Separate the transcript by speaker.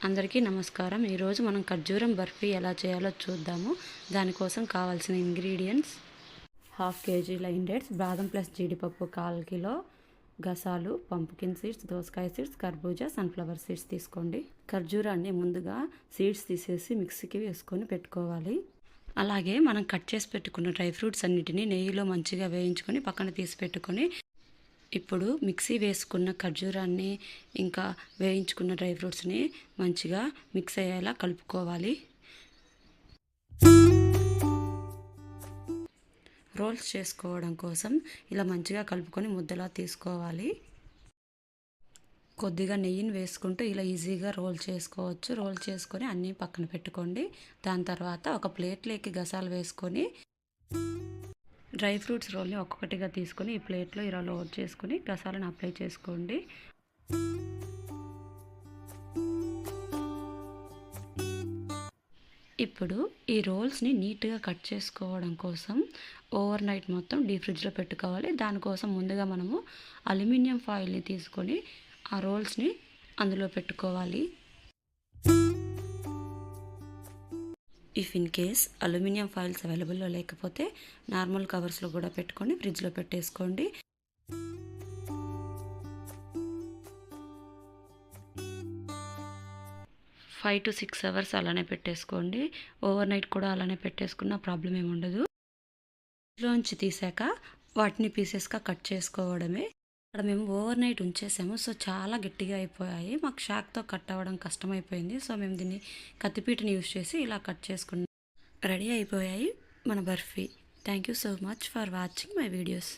Speaker 1: అందరికీ నమస్కారం. ఈరోజు మనం ఖర్జూరం బర్ఫీ ఎలా చేయాలో చూద్దాము. దానికోసం కావాల్సిన ఇంగ్రీడియంట్స్: 1/2 kg లైన్ డేట్స్, బాదం ప్లస్ జీడిపప్పు 1/4 కిలో, గసాలు, పంప్కిన్ సీడ్స్, దోసకాయ సీడ్స్, కర్బూజా, సన్ఫ్లవర్ సీడ్స్ తీసుకోండి. ఖర్జూరాన్ని ముందుగా సీడ్స్ తీసేసి మిక్సీకి వేసుకొని పెట్టుకోవాలి. అలాగే మనం కట్ చేసి పెట్టుకున్న డ్రై ఫ్రూట్స్ అన్నిటినీ నెయ్యిలో మంచిగా వేయించుకొని పక్కన తీసి పెట్టుకొని, ఇప్పుడు మిక్సీ వేసుకున్న ఖర్జూరాన్ని ఇంకా వేయించుకున్న డ్రై ఫ్రూట్స్ని మంచిగా మిక్స్ అయ్యేలా కలుపుకోవాలి. రోల్స్ చేసుకోవడం కోసం ఇలా మంచిగా కలుపుకొని ముద్దలా తీసుకోవాలి. కొద్దిగా నెయ్యిని వేసుకుంటూ ఇలా ఈజీగా రోల్ చేసుకోవచ్చు. రోల్ చేసుకొని అన్నీ పక్కన పెట్టుకోండి. దాని తర్వాత ఒక ప్లేట్లోకి గసాలు వేసుకొని డ్రై ఫ్రూట్స్ రోల్ని ఒక్కొక్కటిగా తీసుకొని ఈ ప్లేట్లో ఇలా లోడ్ చేసుకొని గసాలను అప్లై చేసుకోండి. ఇప్పుడు ఈ రోల్స్ని నీట్గా కట్ చేసుకోవడం కోసం ఓవర్ నైట్ మొత్తం డీప్ ఫ్రిడ్జ్లో పెట్టుకోవాలి. దానికోసం ముందుగా మనము అల్యూమినియం ఫాయిల్ని తీసుకొని ఆ రోల్స్ని అందులో పెట్టుకోవాలి. If in case aluminium foils అవైలబుల్లో లేకపోతే నార్మల్ కవర్స్లో కూడా పెట్టుకొని ఫ్రిడ్జ్లో పెట్టేసుకోండి. ఫైవ్ టు 6 అవర్స్ అలానే పెట్టేసుకోండి. ఓవర్ నైట్ కూడా అలానే పెట్టేసుకున్న ప్రాబ్లం ఏమి ఉండదు. ఫ్రిడ్జ్లోంచి తీసాక వాటిని పీసెస్గా కట్ చేసుకోవడమే. అక్కడ మేము ఓవర్ నైట్ ఉంచేసాము, సో చాలా గట్టిగా అయిపోయాయి. మాకు షాక్తో కట్ అవ్వడం కష్టమైపోయింది. సో మేము దీన్ని కత్తిపీటని యూజ్ చేసి ఇలా కట్ చేసుకున్నాం. రెడీ అయిపోయాయి మన barfi. Thank you so much for watching my videos.